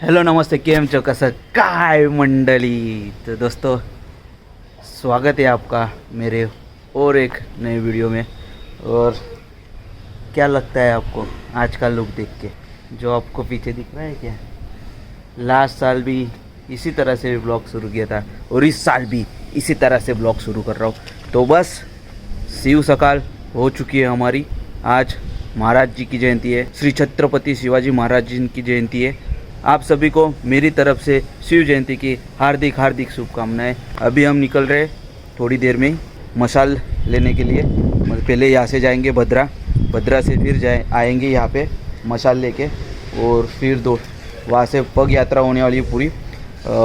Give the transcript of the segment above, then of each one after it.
Hello नमस्ते केम चो कसं काय मंडली। तो दोस्तों स्वागत है आपका मेरे और एक नए वीडियो में। और क्या लगता है आपको आज का लुक देख के, जो आपको पीछे दिख रहा है क्या? लास्ट साल भी इसी तरह से ब्लॉग शुरू किया था और इस साल भी इसी तरह से ब्लॉग शुरू कर रहा हूँ। तो बस शिव सकाल हो चुकी है हमारी। आज महाराज जी की जयंती है, श्री छत्रपति शिवाजी महाराज जी की जयंती है। आप सभी को मेरी तरफ से शिव जयंती की हार्दिक हार्दिक शुभकामनाएं। अभी हम निकल रहे थोड़ी देर में मशाल लेने के लिए। पहले यहाँ से जाएंगे भद्रा से फिर आएंगे यहाँ पे मशाल लेके, और फिर वहाँ से पग यात्रा होने वाली है पूरी।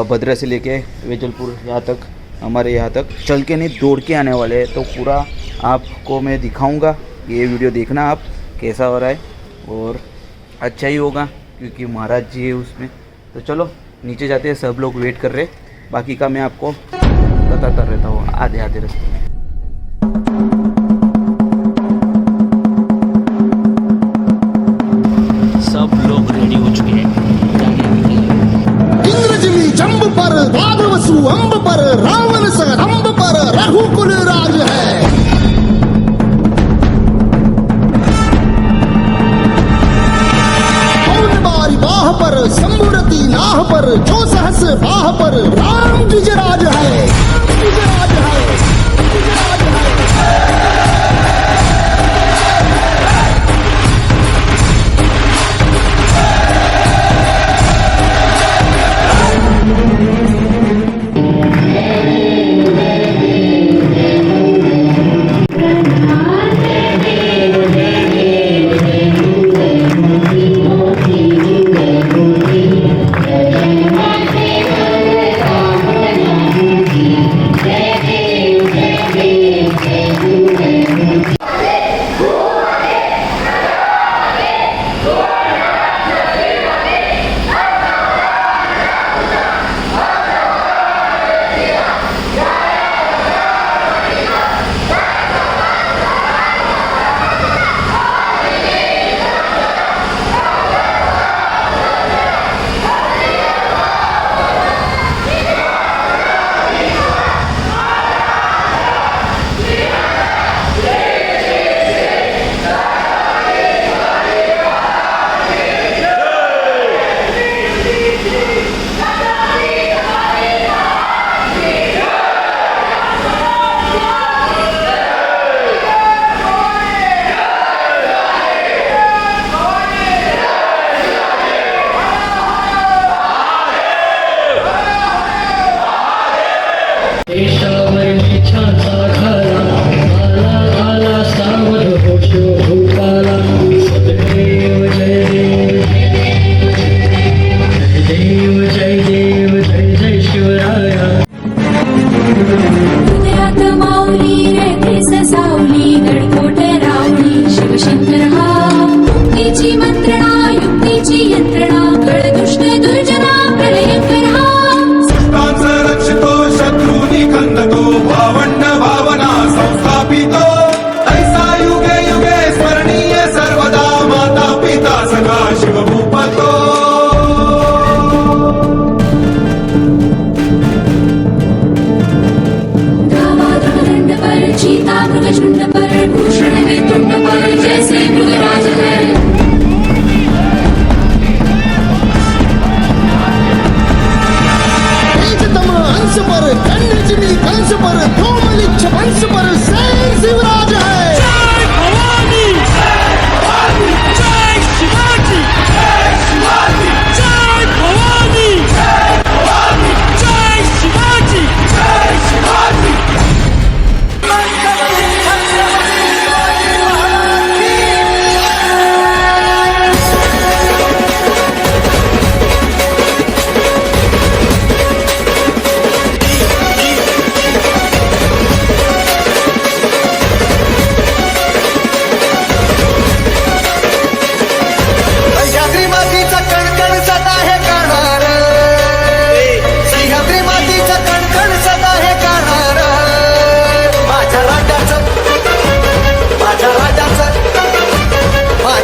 भद्रा से लेके वेजलपुर यहाँ तक, हमारे यहाँ तक चल के नहीं दौड़ के आने वाले हैं। तो पूरा आपको मैं दिखाऊंगा, ये वीडियो देखना आप कैसा हो रहा है, और अच्छा ही होगा क्योंकि महाराज जी है उसमें। तो चलो नीचे जाते हैं, सब लोग वेट कर रहे। बाकी का मैं आपको बताता रहता हूँ आधे आधे रास्ते में। सब लोग रेडी हो चुके हैं। इंद्रजिली जंब पर वादवसु अंब पर रावण सरंब पर रघुकुल राज है। बाह पर शंभुरती नाह पर जो सहस बाह पर राम द्विजराज है। द्विजराज है, द्विजराज है।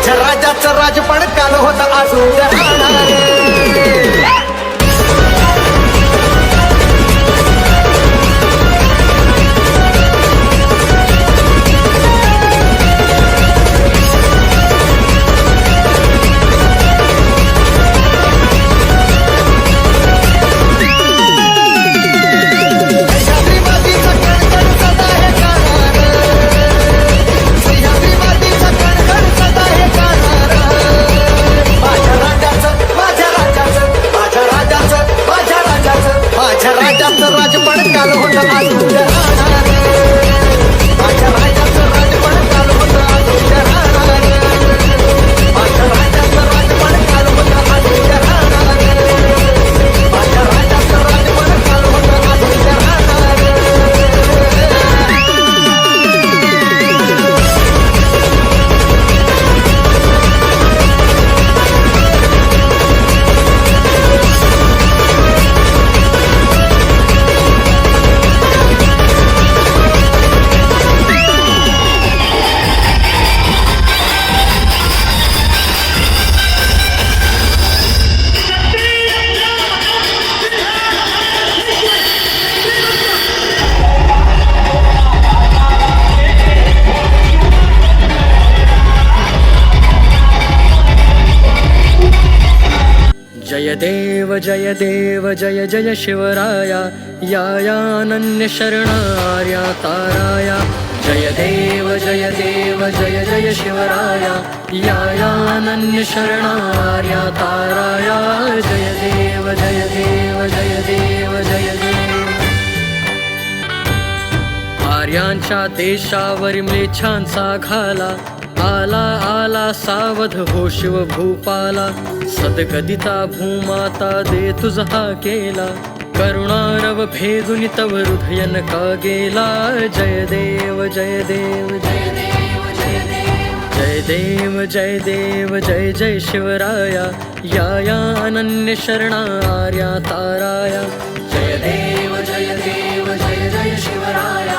राजाचं राजपण काल होता आज उद्या राहणार. जय देव जय देव जय जय शिवराया या अनन्य शरणार्या ताराया जय देव जय देव जय जय शिवराया या अनन्य शरणार्या ताराया जय देव जय देव जय देव जय देव आर्यांच्या देशावर म्लेच्छांचा घाला आला आला सावध हो शिव भूपाला सदगदिता भूमाता दे तुझा केला करुणारव भेदुन तव हृदयन का गेला जय देव जय देव जय देव जय देव जय देव जय देव जय जय शिवराया या अनन्य शरणार्या ताराया जय देव जय देव जय जय शिवराया